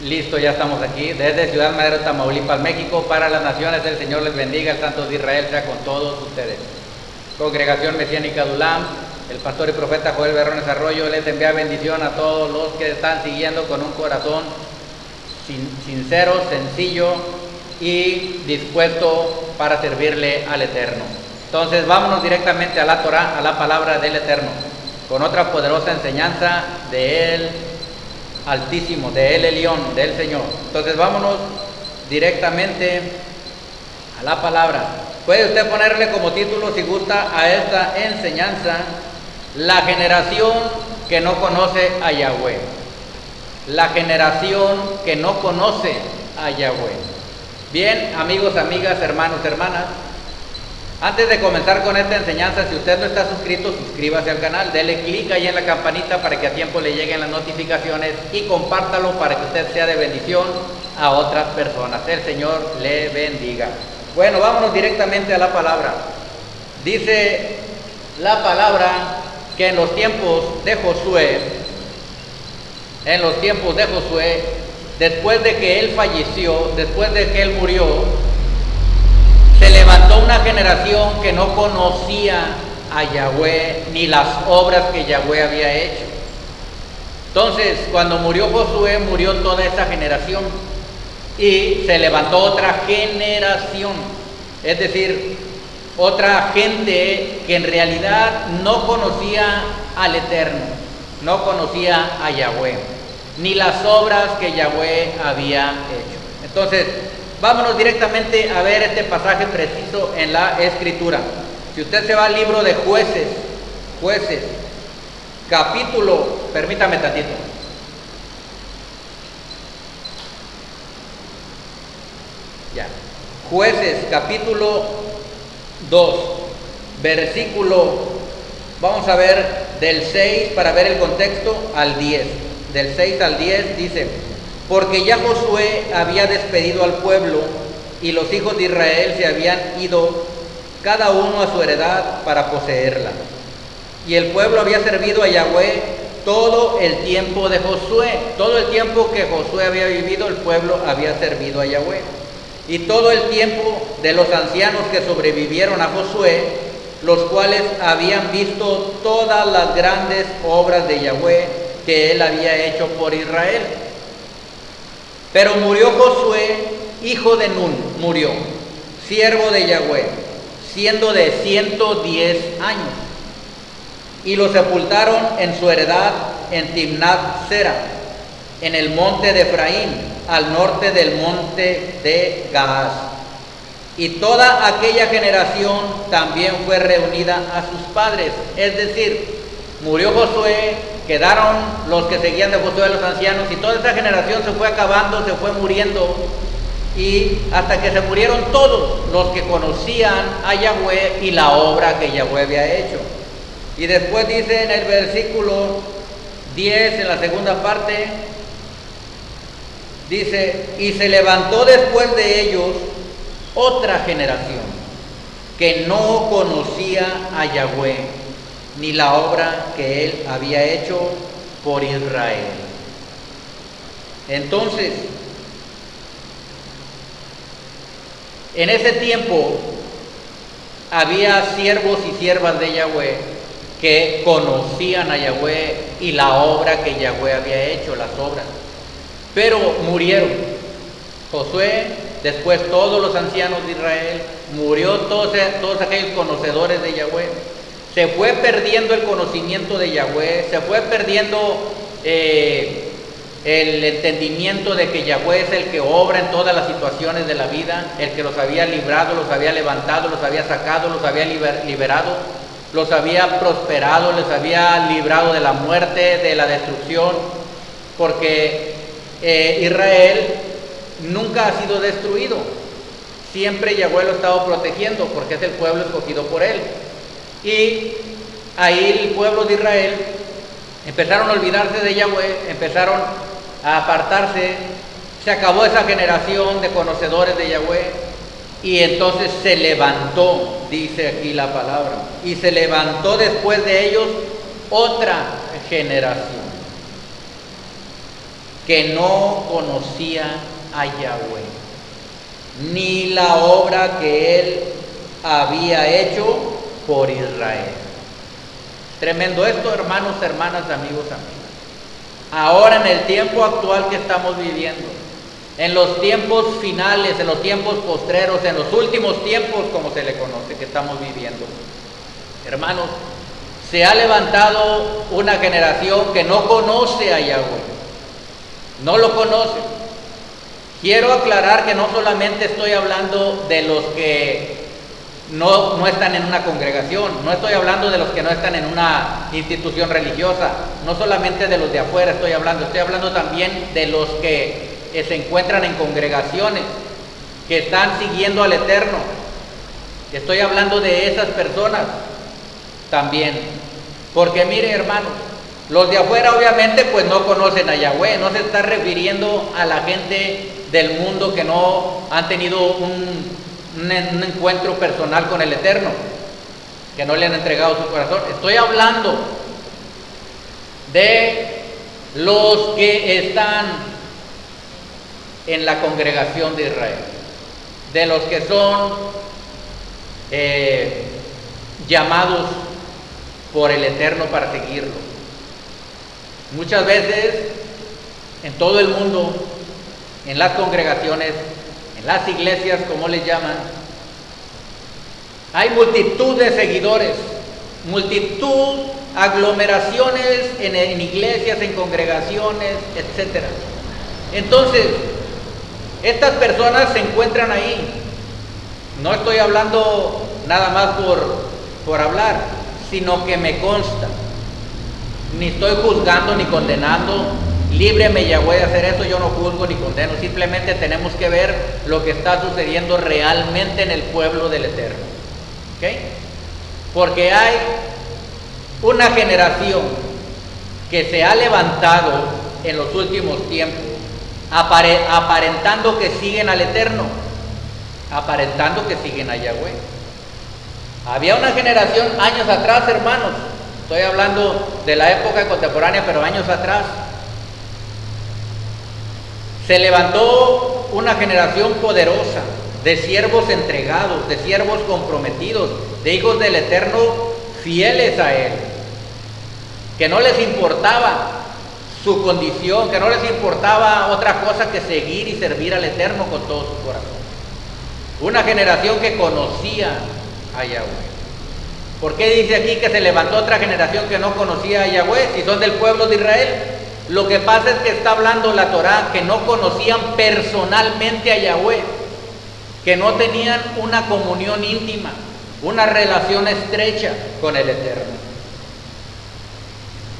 Listo, ya estamos aquí. Desde Ciudad Madero, Tamaulipas, México, para las naciones. El Señor les bendiga. El Santo de Israel sea con todos ustedes. Congregación Mesiánica Dulam, el pastor y profeta Joel Berrones Arroyo les envía bendición a todos los que están siguiendo con un corazón sincero, sencillo y dispuesto para servirle al Eterno. Entonces vámonos directamente a la Torah, a la palabra del Eterno, con otra poderosa enseñanza de Él Altísimo, de Él Elión, del Señor. Entonces vámonos directamente a la palabra. Puede usted ponerle como título, si gusta, a esta enseñanza: la generación que no conoce a Yahweh. La generación que no conoce a Yahweh. Bien, amigos, amigas, hermanos, hermanas, antes de comenzar con esta enseñanza, si usted no está suscrito, suscríbase al canal, dele clic ahí en la campanita para que a tiempo le lleguen las notificaciones y compártalo para que usted sea de bendición a otras personas. El Señor le bendiga. Bueno, vámonos directamente a la palabra. Dice la palabra que en los tiempos de Josué, después de que él falleció, después de que él murió, se levantó una generación que no conocía a Yahweh ni las obras que Yahweh había hecho. Entonces, cuando murió Josué, murió toda esa generación y se levantó otra generación, es decir, otra gente que en realidad no conocía al Eterno, no conocía a Yahweh, ni las obras que Yahweh había hecho. Entonces, vámonos directamente a ver este pasaje preciso en la Escritura. Si usted se va al libro de Jueces, capítulo, permítame tantito. Ya. Jueces, capítulo 2, versículo, vamos a ver del 6 para ver el contexto al 10. Del 6 al 10 dice: porque ya Josué había despedido al pueblo y los hijos de Israel se habían ido cada uno a su heredad para poseerla. Y el pueblo había servido a Yahweh todo el tiempo de Josué. Todo el tiempo que Josué había vivido, el pueblo había servido a Yahweh. Y todo el tiempo de los ancianos que sobrevivieron a Josué, los cuales habían visto todas las grandes obras de Yahweh que él había hecho por Israel. Pero murió Josué, hijo de Nun, murió, siervo de Yahweh, siendo de 110 años. Y lo sepultaron en su heredad en Timnat Sera, en el monte de Efraín, al norte del monte de Gaas. Y toda aquella generación también fue reunida a sus padres. Es decir, murió Josué, quedaron los que seguían de Josué, los ancianos, y toda esa generación se fue acabando, se fue muriendo, y hasta que se murieron todos los que conocían a Yahweh y la obra que Yahweh había hecho. Y después dice en el versículo 10, en la segunda parte, dice: y se levantó después de ellos otra generación que no conocía a Yahweh ni la obra que él había hecho por Israel. Entonces, en ese tiempo había siervos y siervas de Yahweh que conocían a Yahweh y la obra que Yahweh había hecho, las obras, pero murieron. Josué, después todos los ancianos de Israel, murió todos aquellos conocedores de Yahweh. Se fue perdiendo el conocimiento de Yahweh, se fue perdiendo el entendimiento de que Yahweh es el que obra en todas las situaciones de la vida, el que los había librado, los había levantado, los había sacado, los había liberado, los había prosperado, les había librado de la muerte, de la destrucción, porque Israel nunca ha sido destruido. Siempre Yahweh lo ha estado protegiendo porque es el pueblo escogido por él. Y ahí el pueblo de Israel empezaron a olvidarse de Yahweh, empezaron a apartarse, se acabó esa generación de conocedores de Yahweh, y entonces se levantó, dice aquí la palabra, y se levantó después de ellos otra generación que no conocía a Yahweh, ni la obra que Él había hecho por Israel. Tremendo esto, hermanos, hermanas, amigos, amigas. Ahora en el tiempo actual que estamos viviendo, en los tiempos finales, en los tiempos postreros, en los últimos tiempos, como se le conoce, que estamos viviendo, hermanos, se ha levantado una generación que no conoce a Yahweh, no lo conoce. Quiero aclarar que no solamente estoy hablando de los que no están en una congregación, no estoy hablando de los que no están en una institución religiosa, no solamente de los de afuera estoy hablando también de los que se encuentran en congregaciones, que están siguiendo al Eterno. Estoy hablando de esas personas también, porque mire, hermanos, los de afuera obviamente pues no conocen a Yahweh, no se está refiriendo a la gente del mundo que no han tenido un encuentro personal con el Eterno, que no le han entregado su corazón. Estoy hablando de los que están en la congregación de Israel, de los que son llamados por el Eterno para seguirlo. Muchas veces en todo el mundo, en las congregaciones, en las iglesias, como les llaman, hay multitud de seguidores, multitud, aglomeraciones en iglesias, en congregaciones, etc. Entonces, estas personas se encuentran ahí. No estoy hablando nada más por hablar, sino que me consta. Ni estoy juzgando ni condenando. Líbreme Yahweh de hacer eso, yo no juzgo ni condeno. Simplemente tenemos que ver lo que está sucediendo realmente en el pueblo del Eterno. ¿Ok? Porque hay una generación que se ha levantado en los últimos tiempos, aparentando que siguen al Eterno, aparentando que siguen a Yahweh. Había una generación años atrás, hermanos, estoy hablando de la época contemporánea, pero años atrás, se levantó una generación poderosa de siervos entregados, de siervos comprometidos, de hijos del Eterno fieles a Él, que no les importaba su condición, que no les importaba otra cosa que seguir y servir al Eterno con todo su corazón. Una generación que conocía a Yahweh. ¿Por qué dice aquí que se levantó otra generación que no conocía a Yahweh si son del pueblo de Israel? Lo que pasa es que está hablando la Torá que no conocían personalmente a Yahweh, que no tenían una comunión íntima, una relación estrecha con el Eterno.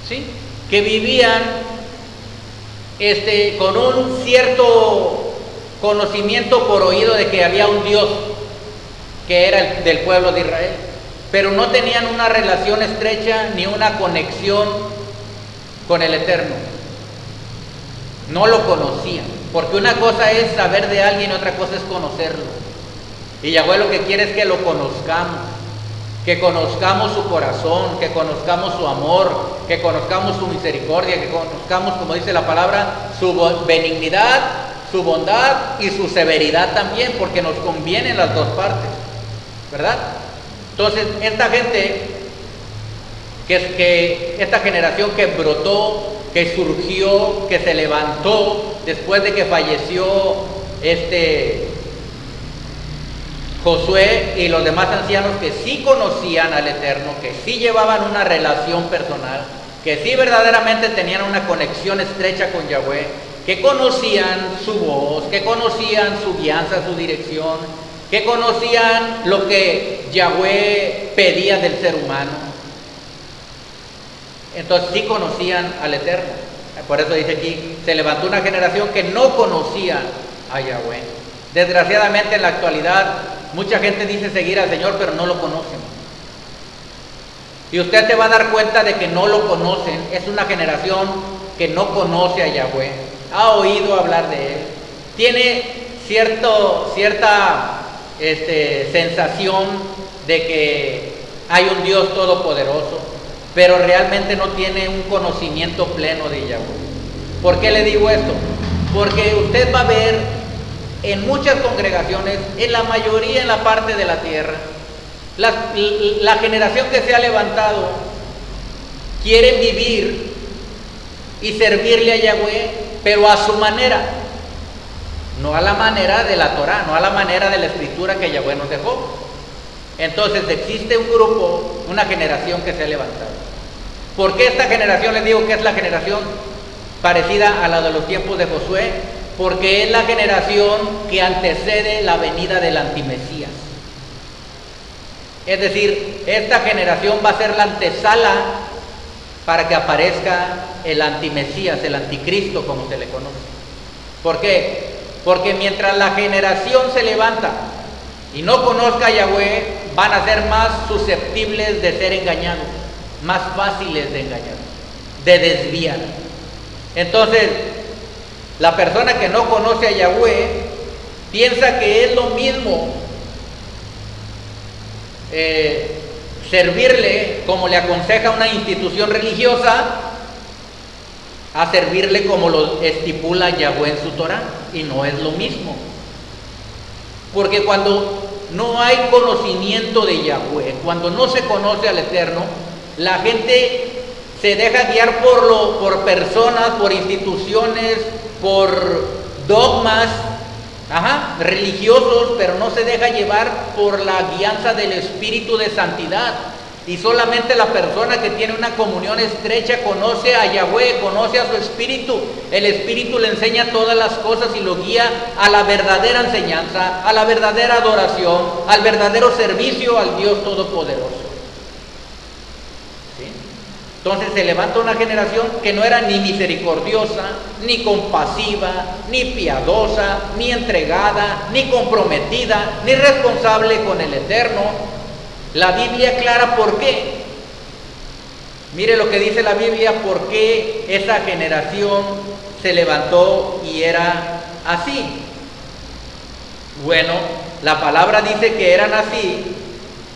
¿Sí? Que vivían con un cierto conocimiento por oído de que había un Dios que era el del pueblo de Israel, pero no tenían una relación estrecha ni una conexión con el Eterno. No lo conocían, porque una cosa es saber de alguien y otra cosa es conocerlo. Y Yahweh lo que quiere es que lo conozcamos, que conozcamos su corazón, que conozcamos su amor, que conozcamos su misericordia, que conozcamos, como dice la palabra, su benignidad, su bondad y su severidad también, porque nos convienen las dos partes, ¿verdad? Entonces, esta gente, esta generación que brotó, que surgió, que se levantó después de que falleció Josué y los demás ancianos que sí conocían al Eterno, que sí llevaban una relación personal, que sí verdaderamente tenían una conexión estrecha con Yahweh, que conocían su voz, que conocían su guianza, su dirección, que conocían lo que Yahweh pedía del ser humano. Entonces sí conocían al Eterno. Por eso dice aquí, se levantó una generación que no conocía a Yahweh. Desgraciadamente en la actualidad mucha gente dice seguir al Señor, pero no lo conocen. Y usted te va a dar cuenta de que no lo conocen. Es una generación que no conoce a Yahweh. Ha oído hablar de Él. Tiene cierta sensación de que hay un Dios todopoderoso, pero realmente no tiene un conocimiento pleno de Yahweh. ¿Por qué le digo esto? Porque usted va a ver en muchas congregaciones, en la mayoría en la parte de la tierra, la generación que se ha levantado quiere vivir y servirle a Yahweh, pero a su manera, no a la manera de la Torah, no a la manera de la escritura que Yahweh nos dejó. Entonces existe un grupo, una generación que se ha levantado. ¿Por qué esta generación les digo que es la generación parecida a la de los tiempos de Josué? Porque es la generación que antecede la venida del antimesías. Es decir, esta generación va a ser la antesala para que aparezca el antimesías, el anticristo, como se le conoce. ¿Por qué? Porque mientras la generación se levanta y no conozca a Yahweh, van a ser más susceptibles de ser engañados, más fáciles de engañar, de desviar. Entonces, la persona que no conoce a Yahweh piensa que es lo mismo servirle como le aconseja una institución religiosa a servirle como lo estipula Yahweh en su Torah, y no es lo mismo. Porque cuando no hay conocimiento de Yahweh, cuando no se conoce al Eterno, la gente se deja guiar por personas, por instituciones, por dogmas religiosos, pero no se deja llevar por la guianza del Espíritu de santidad. Y solamente la persona que tiene una comunión estrecha conoce a Yahweh, conoce a su Espíritu. El Espíritu le enseña todas las cosas y lo guía a la verdadera enseñanza, a la verdadera adoración, al verdadero servicio al Dios Todopoderoso. ¿Sí? Entonces se levanta una generación que no era ni misericordiosa, ni compasiva, ni piadosa, ni entregada, ni comprometida, ni responsable con el Eterno. La Biblia aclara por qué. Mire lo que dice la Biblia, por qué esa generación se levantó y era así. Bueno, la palabra dice que eran así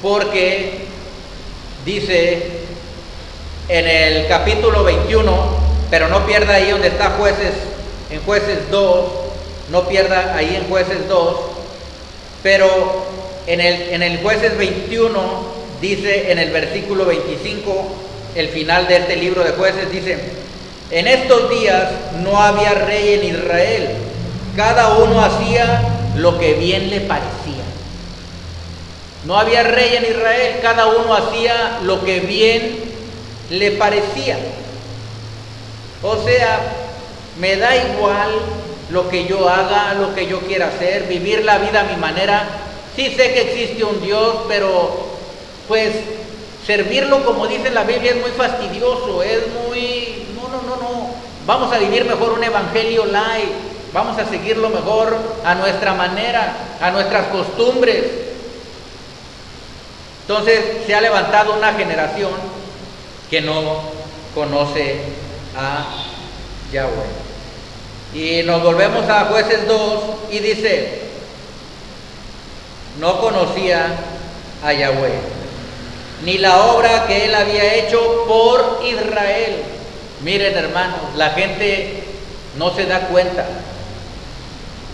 porque dice en el capítulo 21, pero no pierda ahí donde está Jueces, en Jueces 2, no pierda ahí en Jueces 2, pero en el Jueces 21 dice en el versículo 25, el final de este libro de Jueces dice: en estos días no había rey en Israel, cada uno hacía lo que bien le parecía. No había rey en Israel, cada uno hacía lo que bien le parecía. O sea, me da igual lo que yo haga, lo que yo quiera hacer, vivir la vida a mi manera. Sí sé que existe un Dios, pero pues servirlo, como dice la Biblia, es muy fastidioso, es muy... No. Vamos a vivir mejor un evangelio light, vamos a seguirlo mejor a nuestra manera, a nuestras costumbres. Entonces se ha levantado una generación que no conoce a Yahweh. Y nos volvemos a Jueces 2 y dice: no conocía a Yahweh, ni la obra que él había hecho por Israel. Miren, hermanos, la gente no se da cuenta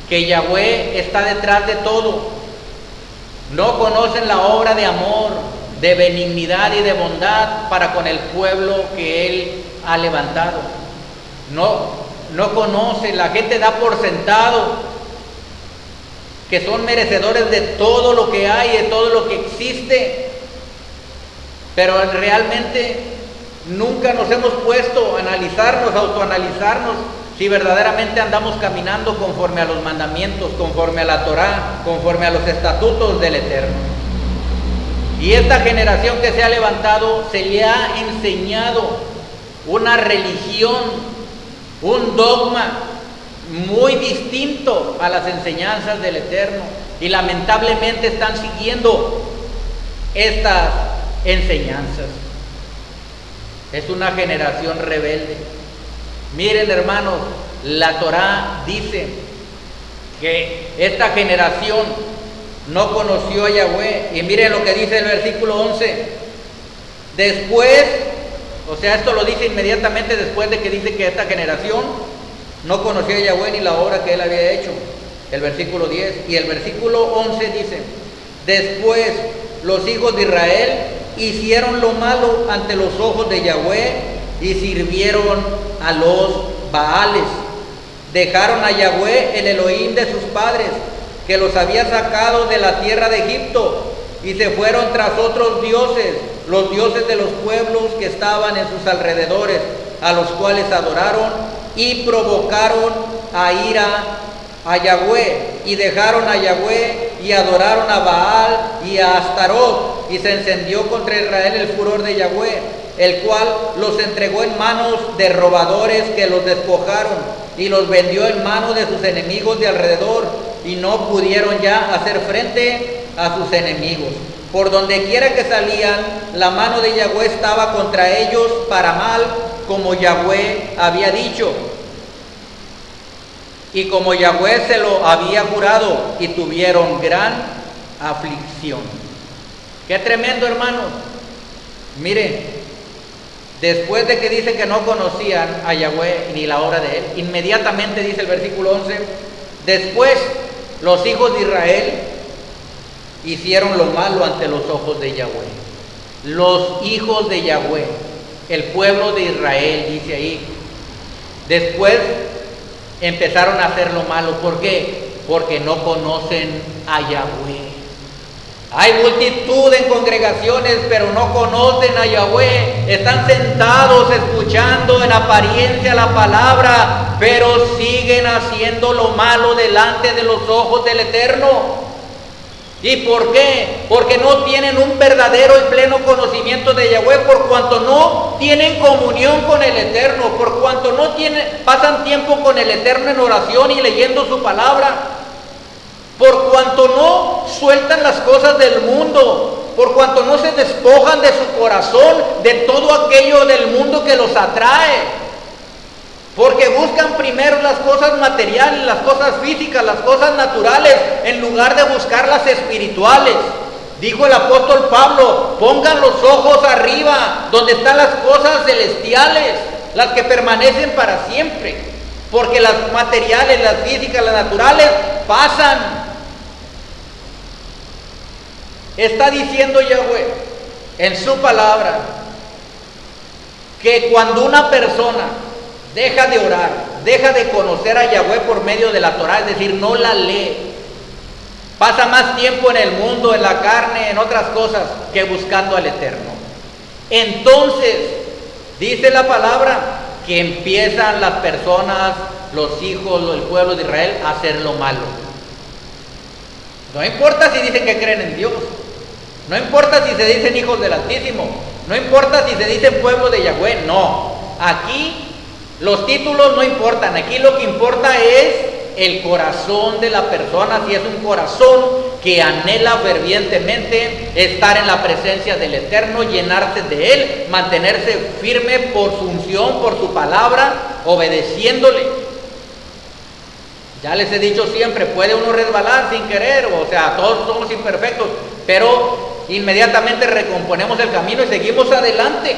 que Yahweh está detrás de todo. No conocen la obra de amor, de benignidad y de bondad para con el pueblo que él ha levantado. No conoce, la gente da por sentado que son merecedores de todo lo que hay, de todo lo que existe, pero realmente nunca nos hemos puesto a analizarnos, a autoanalizarnos, si verdaderamente andamos caminando conforme a los mandamientos, conforme a la Torah, conforme a los estatutos del Eterno. Y esta generación que se ha levantado, se le ha enseñado una religión, un dogma muy distinto a las enseñanzas del Eterno, y lamentablemente están siguiendo estas enseñanzas. Es una generación rebelde. Miren, hermanos, la Torá dice que esta generación no conoció a Yahweh, y miren lo que dice el versículo 11. Después, o sea, esto lo dice inmediatamente después de que dice que esta generación No conocía a Yahweh ni la obra que él había hecho. El versículo 10. Y el versículo 11 dice: después los hijos de Israel hicieron lo malo ante los ojos de Yahweh y sirvieron a los Baales. Dejaron a Yahweh, el Elohim de sus padres, que los había sacado de la tierra de Egipto, y se fueron tras otros dioses, los dioses de los pueblos que estaban en sus alrededores, a los cuales adoraron y provocaron a ira a Yahweh, y dejaron a Yahweh y adoraron a Baal y a Astarot, y se encendió contra Israel el furor de Yahweh, el cual los entregó en manos de robadores que los despojaron, y los vendió en manos de sus enemigos de alrededor, y no pudieron ya hacer frente a sus enemigos. Por donde quiera que salían, la mano de Yahweh estaba contra ellos para mal, como Yahweh había dicho, y como Yahweh se lo había jurado, y tuvieron gran aflicción. Qué tremendo, hermanos. Mire, después de que dice que no conocían a Yahweh ni la obra de él, inmediatamente dice el versículo 11: después los hijos de Israel hicieron lo malo ante los ojos de Yahweh. Los hijos de Yahweh, el pueblo de Israel, dice ahí, después empezaron a hacer lo malo. ¿Por qué? Porque no conocen a Yahweh. Hay multitud en congregaciones, pero no conocen a Yahweh. Están sentados escuchando en apariencia la palabra, pero siguen haciendo lo malo delante de los ojos del Eterno. ¿Y por qué? Porque no tienen un verdadero y pleno conocimiento de Yahweh, por cuanto no tienen comunión con el Eterno, por cuanto no pasan tiempo con el Eterno en oración y leyendo su palabra, por cuanto no sueltan las cosas del mundo, por cuanto no se despojan de su corazón de todo aquello del mundo que los atrae. Porque buscan primero las cosas materiales, las cosas físicas, las cosas naturales, en lugar de buscar las espirituales. Dijo el apóstol Pablo: pongan los ojos arriba, donde están las cosas celestiales, las que permanecen para siempre. Porque las materiales, las físicas, las naturales pasan. Está diciendo Yahweh en su palabra que cuando una persona deja de orar, deja de conocer a Yahweh por medio de la Torah, es decir, no la lee, pasa más tiempo en el mundo, en la carne, en otras cosas, que buscando al Eterno. Entonces, dice la palabra que empiezan las personas, los hijos del pueblo de Israel, a hacer lo malo. No importa si dicen que creen en Dios, no importa si se dicen hijos del Altísimo, no importa si se dicen pueblo de Yahweh, no. Aquí los títulos no importan, aquí lo que importa es el corazón de la persona, si es un corazón que anhela fervientemente estar en la presencia del Eterno, llenarse de Él, mantenerse firme por su unción, por su palabra, obedeciéndole. Ya les he dicho siempre, puede uno resbalar sin querer, o sea, todos somos imperfectos, pero inmediatamente recomponemos el camino y seguimos adelante.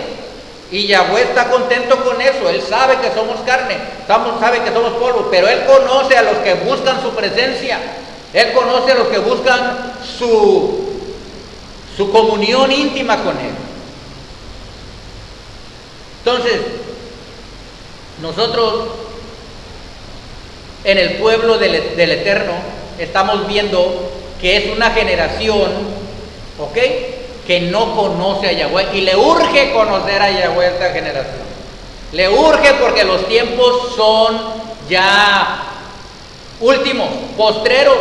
Y Yahweh está contento con eso. Él sabe que somos carne, sabe que somos polvo, pero Él conoce a los que buscan su presencia. Él conoce a los que buscan su comunión íntima con Él. Entonces, nosotros en el pueblo del Eterno estamos viendo que es una generación, ¿ok?, que no conoce a Yahweh, y le urge conocer a Yahweh a esta generación. Le urge porque los tiempos son ya últimos, postreros.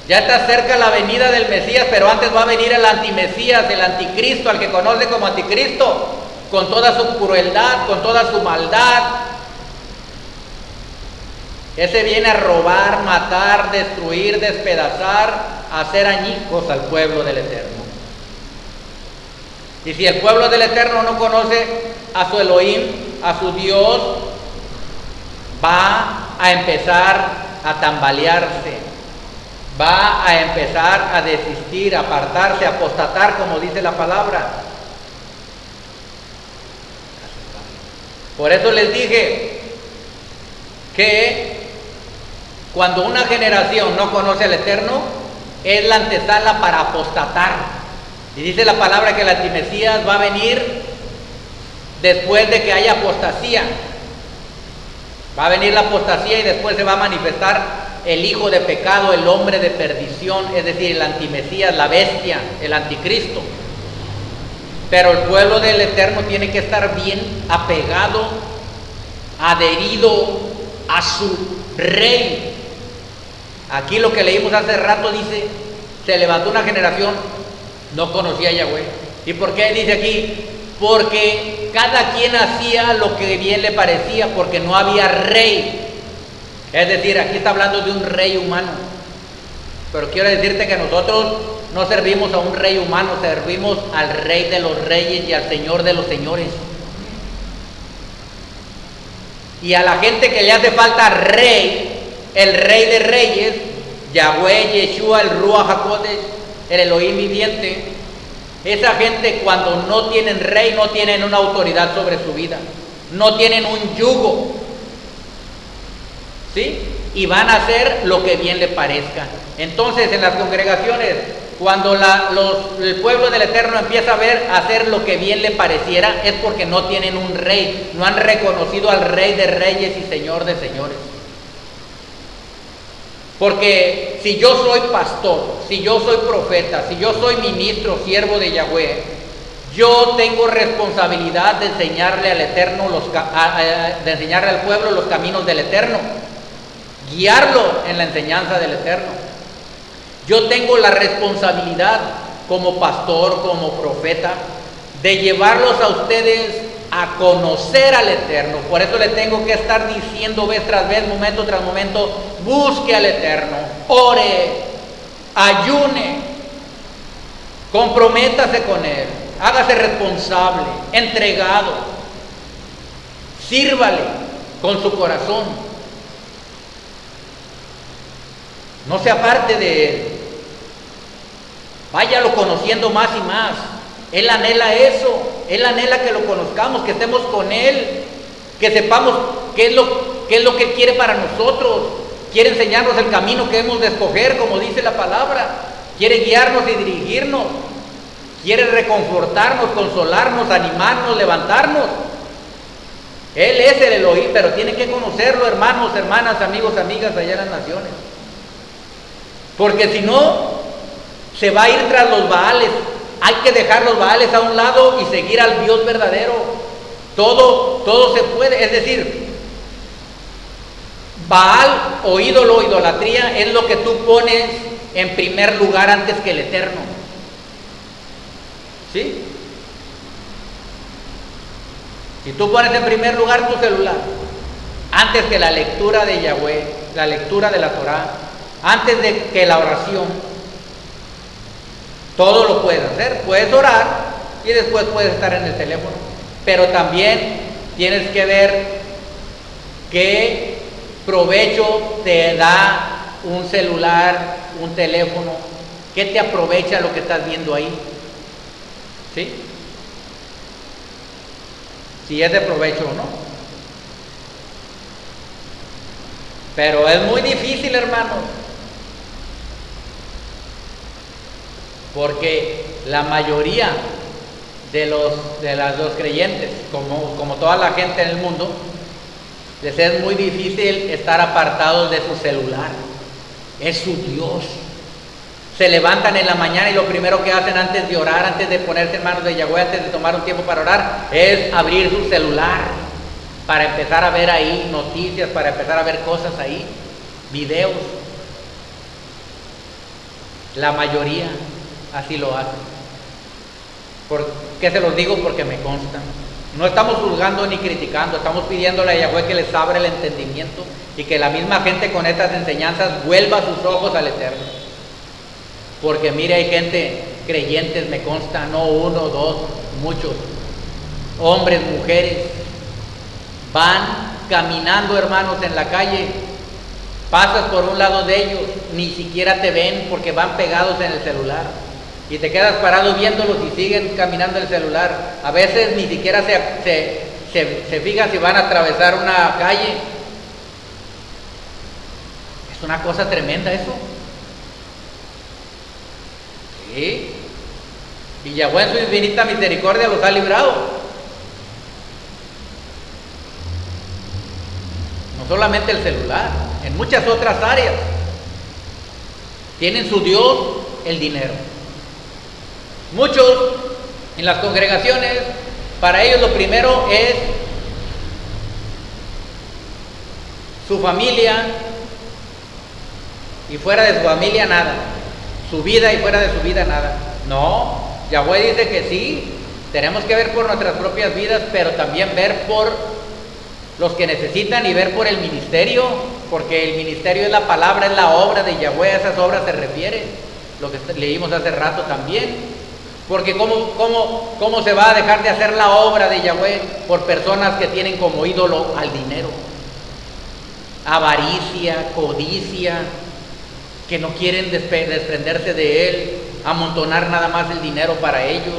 Ya está cerca la venida del Mesías, pero antes va a venir el antimesías, el anticristo, al que conoce como anticristo, con toda su crueldad, con toda su maldad. Ese viene a robar, matar, destruir, despedazar, hacer añicos al pueblo del Eterno. Y si el pueblo del Eterno no conoce a su Elohim, a su Dios, va a empezar a tambalearse, va a empezar a desistir, a apartarse, a apostatar, como dice la palabra. Por eso les dije que cuando una generación no conoce al Eterno, es la antesala para apostatar. Y dice la palabra que el antimesías va a venir después de que haya apostasía. Va a venir la apostasía y después se va a manifestar el hijo de pecado, el hombre de perdición, es decir, el antimesías, la bestia, el anticristo. Pero el pueblo del Eterno tiene que estar bien apegado, adherido a su rey. Aquí lo que leímos hace rato dice, se levantó una generación, no conocía a Yahweh. ¿Y por qué dice aquí? Porque cada quien hacía lo que bien le parecía, porque no había rey. Es decir, aquí está hablando de un rey humano. Pero quiero decirte que nosotros no servimos a un rey humano, servimos al Rey de los reyes y al Señor de los señores. Y a la gente que le hace falta rey, el Rey de reyes, Yahweh, Yeshua, el Ruach HaKodesh, el Elohim viviente, esa gente cuando no tienen rey, no tienen una autoridad sobre su vida, no tienen un yugo, ¿sí? Y van a hacer lo que bien le parezca. Entonces, en las congregaciones, cuando el pueblo del Eterno empieza a hacer lo que bien le pareciera, es porque no tienen un rey, no han reconocido al Rey de reyes y Señor de señores. Porque si yo soy pastor, si yo soy profeta, si yo soy ministro, siervo de Yahweh, yo tengo responsabilidad de enseñarle al Eterno, de enseñarle al pueblo los caminos del Eterno, guiarlo en la enseñanza del Eterno. Yo tengo la responsabilidad como pastor, como profeta, de llevarlos a ustedes a conocer al Eterno. Por eso le tengo que estar diciendo vez tras vez, momento tras momento, busque al Eterno, ore, ayune, comprométase con Él, hágase responsable, entregado, sírvale con su corazón, no se aparte de Él, váyalo conociendo más y más. Él anhela eso, Él anhela que lo conozcamos, que estemos con Él, que sepamos qué es lo que Él quiere para nosotros. Quiere enseñarnos el camino que hemos de escoger, como dice la palabra. Quiere guiarnos y dirigirnos. Quiere reconfortarnos, consolarnos, animarnos, levantarnos. Él es el Elohim, pero tienen que conocerlo, hermanos, hermanas, amigos, amigas allá en las naciones. Porque si no, se va a ir tras los Baales. Hay que dejar los Baales a un lado y seguir al Dios verdadero. Todo se puede. Es decir, Baal o ídolo, idolatría, es lo que tú pones en primer lugar antes que el Eterno. ¿Sí? Si tú pones en primer lugar tu celular, antes que la lectura de Yahweh, la lectura de la Torah, antes de que la oración, todo lo puedes hacer, puedes orar y después puedes estar en el teléfono, pero también tienes que ver qué provecho te da un celular, un teléfono, qué te aprovecha lo que estás viendo ahí, ¿sí? Si es de provecho o no. Pero es muy difícil, hermanos, porque la mayoría de los creyentes, como toda la gente en el mundo, les es muy difícil estar apartados de su celular. Es su Dios. Se levantan en la mañana y lo primero que hacen antes de orar, antes de ponerse en manos de Yahweh, antes de tomar un tiempo para orar, es abrir su celular para empezar a ver ahí noticias, para empezar a ver cosas ahí, videos. La mayoría así lo hacen. ¿Por qué se los digo? Porque me consta. No estamos juzgando ni criticando, estamos pidiéndole a Yahweh que les abra el entendimiento y que la misma gente con estas enseñanzas vuelva sus ojos al Eterno. Porque mire, hay gente, creyentes, me consta, no uno, dos, muchos, hombres, mujeres, van caminando, hermanos, en la calle, pasas por un lado de ellos, ni siquiera te ven porque van pegados en el celular. Y te quedas parado viéndolos y siguen caminando el celular. A veces ni siquiera se fijan si van a atravesar una calle. Es una cosa tremenda eso. ¿Sí? Y Yahweh en su infinita misericordia los ha librado. No solamente el celular, en muchas otras áreas. Tienen su Dios el dinero. Muchos en las congregaciones, para ellos lo primero es su familia, y fuera de su familia nada. Su vida y fuera de su vida nada. No, Yahweh dice que sí, tenemos que ver por nuestras propias vidas, pero también ver por los que necesitan y ver por el ministerio, porque el ministerio es la palabra, es la obra de Yahweh, a esas obras se refiere, lo que leímos hace rato también. Porque ¿cómo se va a dejar de hacer la obra de Yahweh por personas que tienen como ídolo al dinero? Avaricia, codicia, que no quieren desprenderse de él, amontonar nada más el dinero para ellos.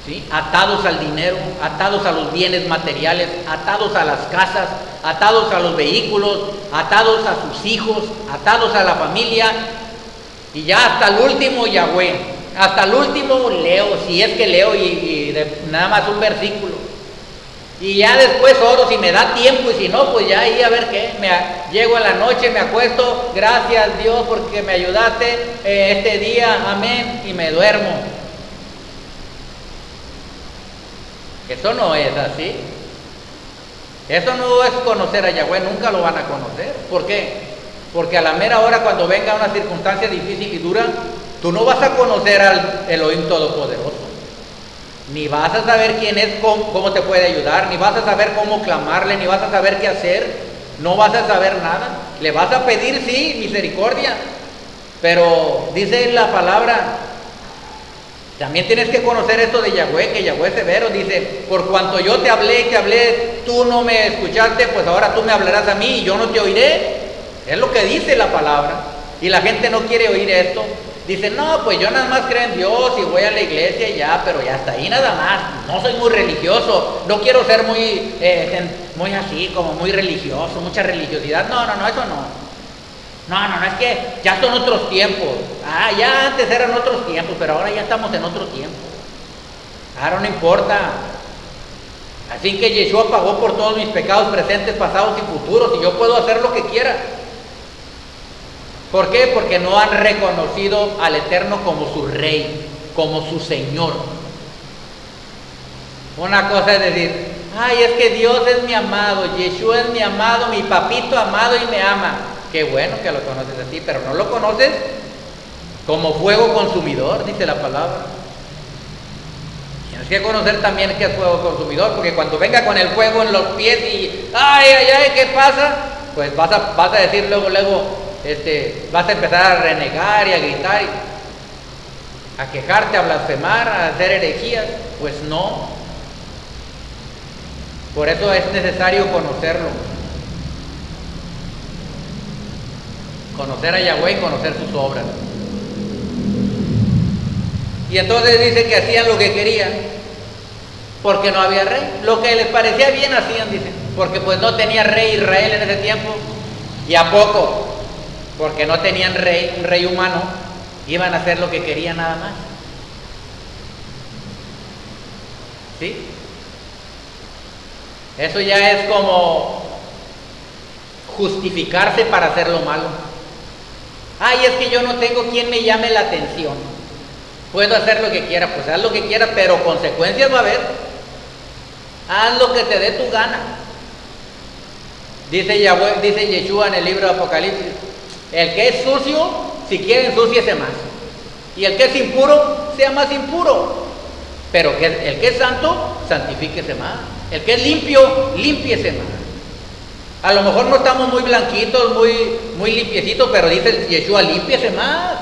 ¿Sí? Atados al dinero, atados a los bienes materiales, atados a las casas, atados a los vehículos, atados a sus hijos, atados a la familia. Y ya hasta el último Yahweh, hasta el último leo, si es que leo nada más un versículo. Y ya después oro si me da tiempo, y si no, pues ya ahí a ver qué. Llego a la noche, me acuesto, gracias Dios porque me ayudaste este día, amén, y me duermo. Eso no es así. Eso no es conocer a Yahweh, nunca lo van a conocer. ¿Por qué? Porque a la mera hora, cuando venga una circunstancia difícil y dura, tú no vas a conocer al Elohim Todopoderoso. Ni vas a saber quién es, cómo te puede ayudar, ni vas a saber cómo clamarle, ni vas a saber qué hacer. No vas a saber nada. Le vas a pedir, sí, misericordia. Pero dice la palabra, también tienes que conocer esto de Yahweh, que Yahweh es severo. Dice, por cuanto yo te hablé, tú no me escuchaste, pues ahora tú me hablarás a mí y yo no te oiré. Es lo que dice la palabra. Y la gente no quiere oír esto. Dice, no, pues yo nada más creo en Dios y voy a la iglesia y ya, pero ya hasta ahí nada más. No soy muy religioso, no quiero ser muy así, como muy religioso, mucha religiosidad. No, eso no. No, es que ya son otros tiempos. Ya antes eran otros tiempos, pero ahora ya estamos en otro tiempo. Ahora no importa. Así que Yeshua pagó por todos mis pecados presentes, pasados y futuros, y yo puedo hacer lo que quiera. ¿Por qué? Porque no han reconocido al Eterno como su Rey, como su Señor. Una cosa es decir, es que Dios es mi amado, Yeshua es mi amado, mi papito amado y me ama. Qué bueno que lo conoces así, pero no lo conoces como fuego consumidor, dice la palabra. Tienes que conocer también que es fuego consumidor, porque cuando venga con el fuego en los pies y ¿qué pasa? Pues vas a decir luego, vas a empezar a renegar y a gritar, a quejarte, a blasfemar, a hacer herejías. Pues no. Por eso es necesario conocerlo. Conocer a Yahweh y conocer sus obras. Y entonces dice que hacían lo que querían, porque no había rey. Lo que les parecía bien hacían, dice, porque pues no tenía rey Israel en ese tiempo. ¿Y a poco? Porque no tenían rey, un rey humano, iban a hacer lo que querían nada más. ¿Sí? Eso ya es como justificarse para hacer lo malo. Es que yo no tengo quien me llame la atención. Puedo hacer lo que quiera, pues haz lo que quieras, pero consecuencias va a haber. Haz lo que te dé tu gana. Dice Yeshua en el libro de Apocalipsis, el que es sucio, si quiere ensúciese más. Y el que es impuro, sea más impuro. Pero el que es santo, santifíquese más. El que es limpio, límpiese más. A lo mejor no estamos muy blanquitos, muy limpiecitos, pero dice Yeshua, límpiese más.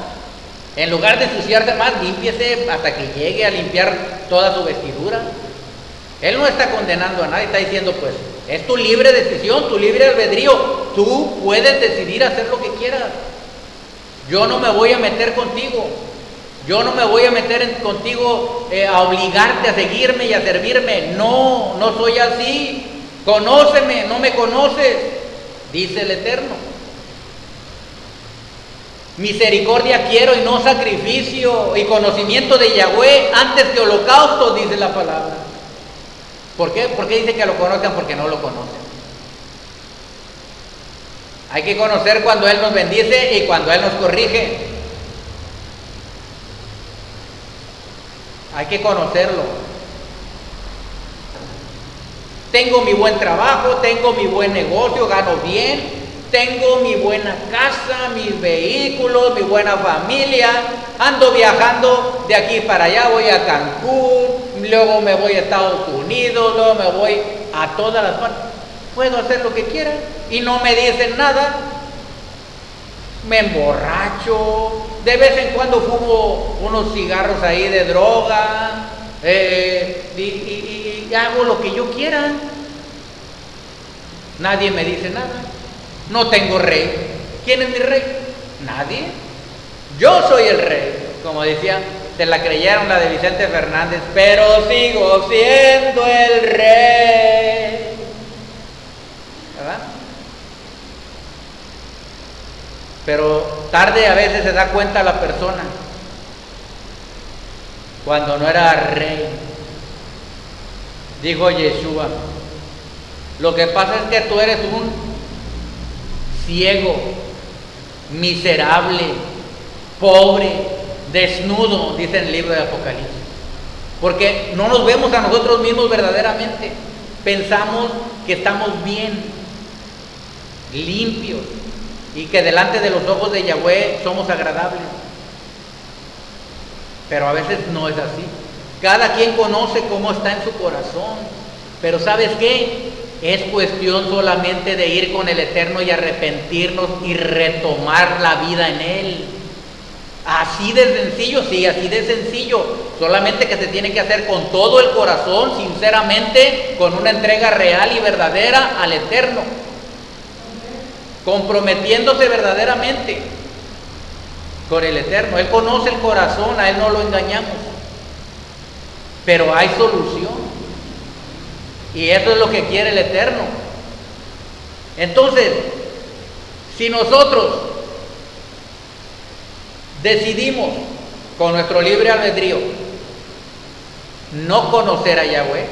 En lugar de ensuciarse más, límpiese hasta que llegue a limpiar toda su vestidura. Él no está condenando a nadie, está diciendo, pues, es tu libre decisión, tu libre albedrío. Tú puedes decidir hacer lo que quieras. Yo no me voy a meter contigo. Yo no me voy a meter contigo a obligarte a seguirme y a servirme. No soy así. Conóceme, no me conoces. dice el Eterno. Misericordia quiero y no sacrificio, y conocimiento de Yahweh antes que holocausto, dice la palabra. ¿Por qué? ¿Por qué dice que lo conozcan? Porque no lo conocen. Hay que conocer cuando Él nos bendice y cuando Él nos corrige. Hay que conocerlo. Tengo mi buen trabajo, tengo mi buen negocio, gano bien, tengo mi buena casa, mis vehículos, mi buena familia, ando viajando de aquí para allá, voy a Cancún, luego me voy a Estados Unidos, luego me voy a todas las partes. Puedo hacer lo que quiera y no me dicen nada. Me emborracho, de vez en cuando fumo unos cigarros ahí de droga, y hago lo que yo quiera. Nadie me dice nada. No tengo rey. ¿Quién es mi rey? Nadie. Yo soy el rey. Como decía, se la creyeron la de Vicente Fernández, pero sigo siendo el rey. ¿Verdad? Pero tarde a veces se da cuenta la persona cuando no era rey. Dijo Yeshua, lo que pasa es que tú eres un ciego, miserable, pobre, desnudo, dice en el libro de Apocalipsis. Porque no nos vemos a nosotros mismos verdaderamente. Pensamos que estamos bien, limpios, y que delante de los ojos de Yahweh somos agradables. Pero a veces no es así. Cada quien conoce cómo está en su corazón. Pero ¿sabes qué? Es cuestión solamente de ir con el Eterno y arrepentirnos y retomar la vida en Él. Así de sencillo, sí, así de sencillo. Solamente que se tiene que hacer con todo el corazón, sinceramente, con una entrega real y verdadera al Eterno. Comprometiéndose verdaderamente con el Eterno. Él conoce el corazón, a Él no lo engañamos. Pero hay solución. Y eso es lo que quiere el Eterno. Entonces, si nosotros decidimos con nuestro libre albedrío no conocer a Yahweh,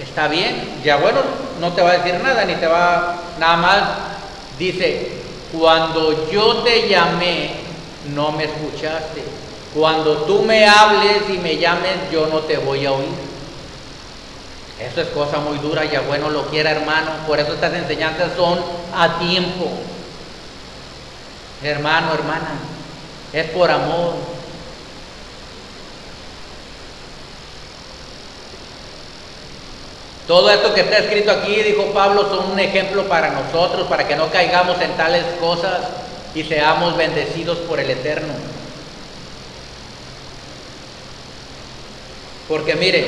está bien, Yahweh no te va a decir nada, ni te va, nada más dice, cuando yo te llamé, no me escuchaste. Cuando tú me hables y me llames, yo no te voy a oír. Eso es cosa muy dura, Yahweh no lo quiera, hermano. Por eso estas enseñanzas son a tiempo. Hermano, hermana, es por amor. Todo esto que está escrito aquí, dijo Pablo, son un ejemplo para nosotros, para que no caigamos en tales cosas y seamos bendecidos por el Eterno. Porque miren,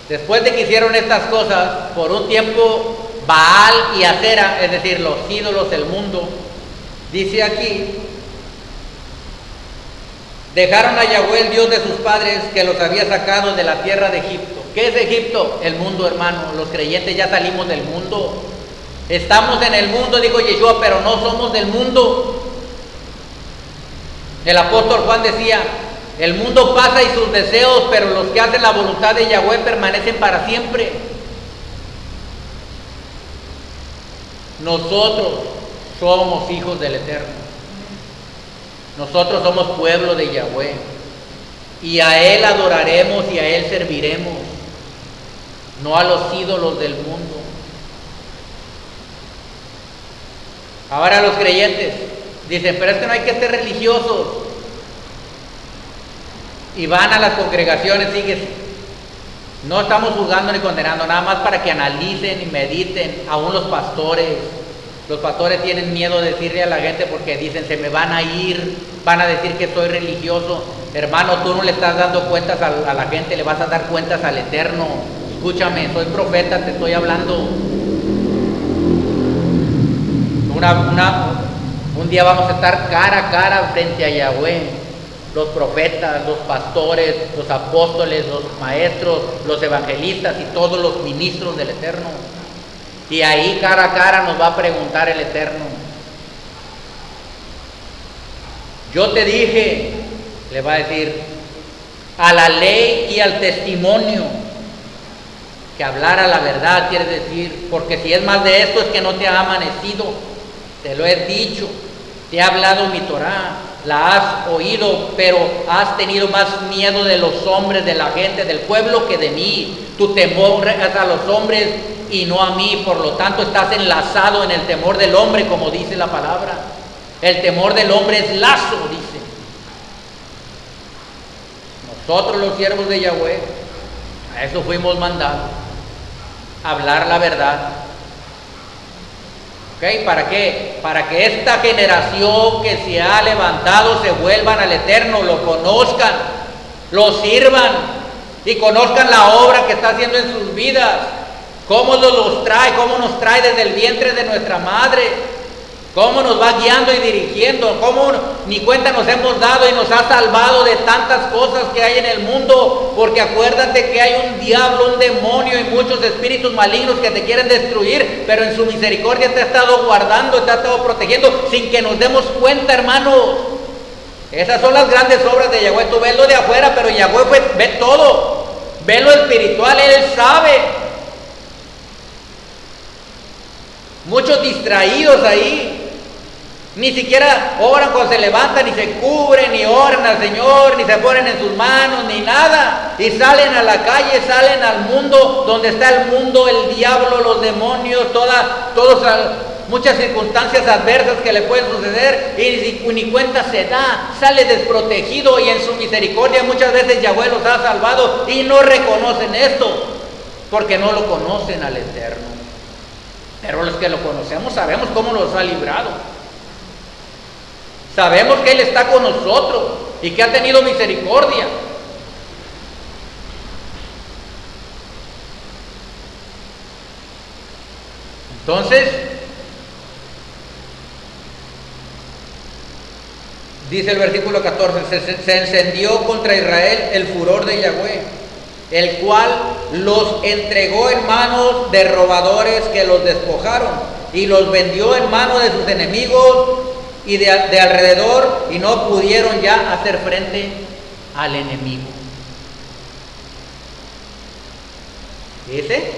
después de que hicieron estas cosas, por un tiempo Baal y Acera, es decir, los ídolos del mundo, dice aquí, dejaron a Yahweh, el Dios de sus padres, que los había sacado de la tierra de Egipto. ¿Qué es Egipto? El mundo, hermano. Los creyentes ya salimos del mundo. Estamos en el mundo, dijo Yeshua, pero no somos del mundo. El apóstol Juan decía, el mundo pasa y sus deseos, pero los que hacen la voluntad de Yahweh permanecen para siempre. Nosotros somos hijos del Eterno. Nosotros somos pueblo de Yahweh. Y a Él adoraremos y a Él serviremos, no a los ídolos del mundo. Ahora los creyentes dicen, pero es que no hay que ser religiosos. Y van a las congregaciones, no estamos juzgando ni condenando, nada más para que analicen y mediten. Aún los pastores tienen miedo de decirle a la gente porque dicen, se me van a ir, van a decir que soy religioso. Hermano, tú no le estás dando cuentas a la gente, le vas a dar cuentas al Eterno. Escúchame, soy profeta, te estoy hablando. Un día vamos a estar cara a cara frente a Yahweh. Los profetas, los pastores, los apóstoles, los maestros, los evangelistas y todos los ministros del Eterno. Y ahí cara a cara nos va a preguntar el Eterno. Yo te dije, le va a decir, a la ley y al testimonio, que hablara la verdad, quiere decir, porque si es más de esto es que no te ha amanecido, te lo he dicho, te he hablado mi Torá, la has oído, pero has tenido más miedo de los hombres, de la gente, del pueblo que de mí. Tu temor es a los hombres y no a mí, por lo tanto estás enlazado en el temor del hombre, como dice la palabra. El temor del hombre es lazo, dice. Nosotros los siervos de Yahweh, a eso fuimos mandados, a hablar la verdad. ¿Ok? ¿Para qué? Para que esta generación que se ha levantado se vuelvan al Eterno, lo conozcan, lo sirvan y conozcan la obra que está haciendo en sus vidas. Cómo los trae, cómo nos trae desde el vientre de nuestra madre, cómo nos va guiando y dirigiendo, cómo ni cuenta nos hemos dado y nos ha salvado de tantas cosas que hay en el mundo, porque acuérdate que hay un diablo, un demonio y muchos espíritus malignos que te quieren destruir, pero en su misericordia te ha estado guardando, te ha estado protegiendo sin que nos demos cuenta, hermanos. Esas son las grandes obras de Yahweh. Tú ves lo de afuera, pero Yahweh ve todo, ve lo espiritual, Él sabe. Muchos distraídos ahí, ni siquiera oran cuando se levantan, ni se cubren, ni oran al Señor, ni se ponen en sus manos, ni nada. Y salen a la calle, salen al mundo, donde está el mundo, el diablo, los demonios, muchas circunstancias adversas que le pueden suceder, y ni cuenta se da, sale desprotegido, y en su misericordia muchas veces Yahweh los ha salvado y no reconocen esto, porque no lo conocen al Eterno. Pero los que lo conocemos sabemos cómo nos ha librado. Sabemos que Él está con nosotros y que ha tenido misericordia. Entonces, dice el versículo 14, se encendió contra Israel el furor de Yahweh, el cual los entregó en manos de robadores que los despojaron, y los vendió en manos de sus enemigos y de alrededor, y no pudieron ya hacer frente al enemigo. ¿Dice?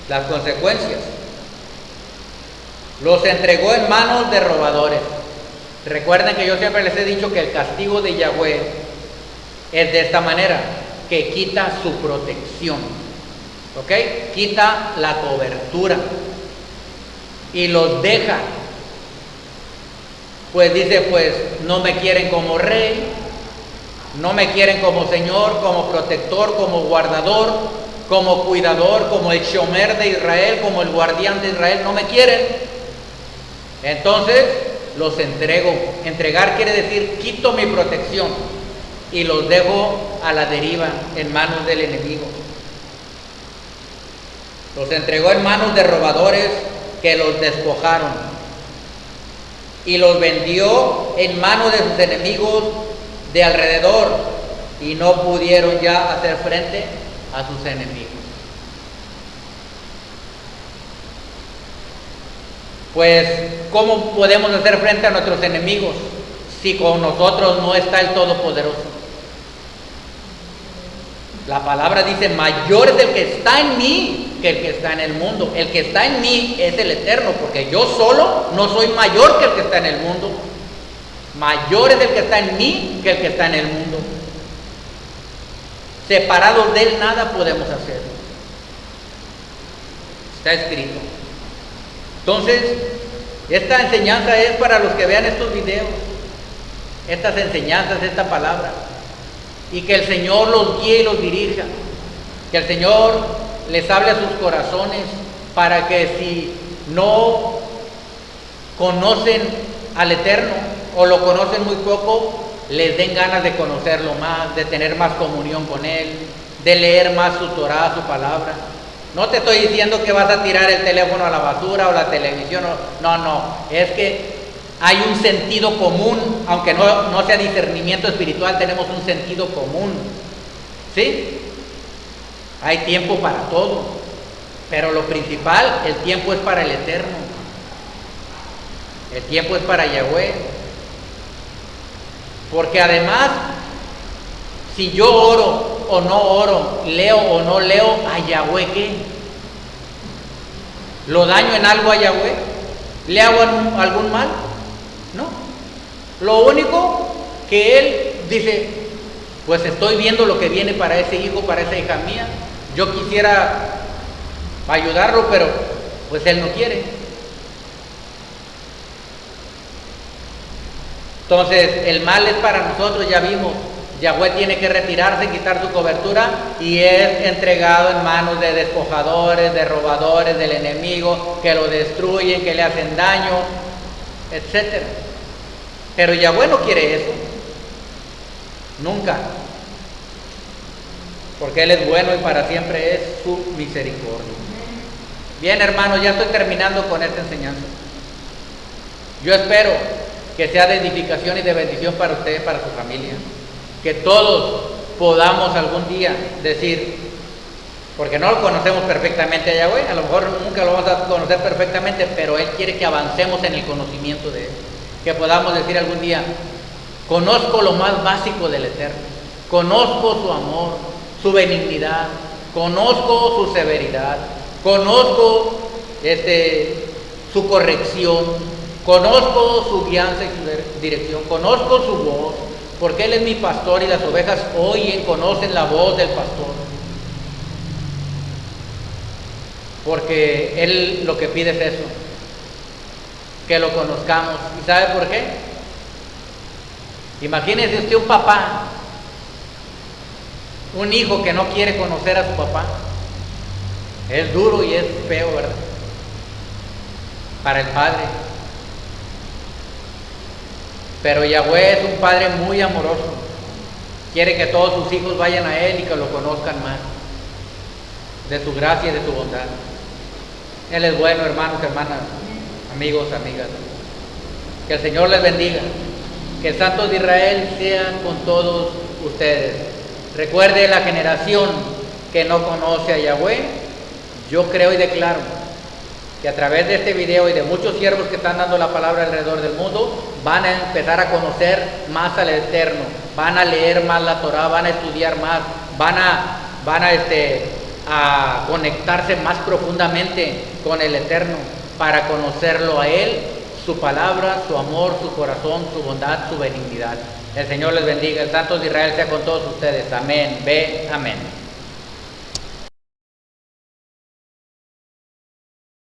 Las consecuencias. Los entregó en manos de robadores. Recuerden que yo siempre les he dicho que el castigo de Yahweh es de esta manera, que quita su protección, ¿ok? Quita la cobertura y los deja. Pues dice, pues no me quieren como rey, no me quieren como Señor, como protector, como guardador, como cuidador, como el shomer de Israel, como el guardián de Israel, no me quieren. Entonces los entrego. Entregar quiere decir quito mi protección y los dejo a la deriva en manos del enemigo. Los entregó en manos de robadores que los despojaron, y los vendió en manos de sus enemigos de alrededor, y no pudieron ya hacer frente a sus enemigos. Pues, ¿cómo podemos hacer frente a nuestros enemigos si con nosotros no está el Todopoderoso? La palabra dice, mayor es el que está en mí que el que está en el mundo. El que está en mí es el Eterno, porque yo solo no soy mayor que el que está en el mundo. Mayor es el que está en mí que el que está en el mundo. Separados de Él nada podemos hacer. Está escrito. Entonces, esta enseñanza es para los que vean estos videos, estas enseñanzas, esta palabra, y que el Señor los guíe y los dirija, que el Señor les hable a sus corazones, para que si no conocen al Eterno o lo conocen muy poco, les den ganas de conocerlo más, de tener más comunión con Él, de leer más su Torá, su palabra. No te estoy diciendo que vas a tirar el teléfono a la basura o la televisión, no, es que hay un sentido común, aunque no sea discernimiento espiritual, tenemos un sentido común, ¿sí? Hay tiempo para todo, Pero lo principal, el tiempo es para el Eterno. El tiempo es para Yahweh. Porque además, si yo oro o no oro, leo o no leo, ¿a Yahweh qué? ¿Lo daño en algo a Yahweh? ¿Le hago algún mal? No. Lo único que Él dice, pues estoy viendo lo que viene para ese hijo, para esa hija mía. Yo quisiera ayudarlo, pero pues Él no quiere. Entonces, el mal es para nosotros, ya vimos. Yahweh tiene que retirarse, quitar su cobertura y es entregado en manos de despojadores, de robadores, del enemigo, que lo destruyen, que le hacen daño, etc. Pero Yahweh no quiere eso. Nunca. Porque Él es bueno y para siempre es su misericordia. Bien, hermanos, ya estoy terminando con esta enseñanza. Yo espero que sea de edificación y de bendición para ustedes, para su familia. Que todos podamos algún día decir, porque no lo conocemos perfectamente a Yahweh, a lo mejor nunca lo vamos a conocer perfectamente, pero Él quiere que avancemos en el conocimiento de Él. Que podamos decir algún día, conozco lo más básico del Eterno, conozco su amor, su benignidad, conozco su severidad, conozco su corrección, conozco su guianza y su dirección, conozco su voz, porque Él es mi pastor y las ovejas oyen, conocen la voz del pastor. Porque Él lo que pide es eso, que lo conozcamos. ¿Y sabe por qué? Imagínese usted un papá, un hijo que no quiere conocer a su papá. Es duro y es feo, ¿verdad? Para el padre. Pero Yahweh es un Padre muy amoroso. Quiere que todos sus hijos vayan a Él y que lo conozcan más. De su gracia y de su bondad. Él es bueno, hermanos, hermanas, amigos, amigas. Que el Señor les bendiga. Que el Santo de Israel sea con todos ustedes. Recuerde la generación que no conoce a Yahweh. Yo creo y declaro que a través de este video y de muchos siervos que están dando la palabra alrededor del mundo, van a empezar a conocer más al Eterno, van a leer más la Torah, van a estudiar más, van a conectarse más profundamente con el Eterno para conocerlo a Él, su palabra, su amor, su corazón, su bondad, su benignidad. El Señor les bendiga, el Santo de Israel sea con todos ustedes. Amén. Ve, amén.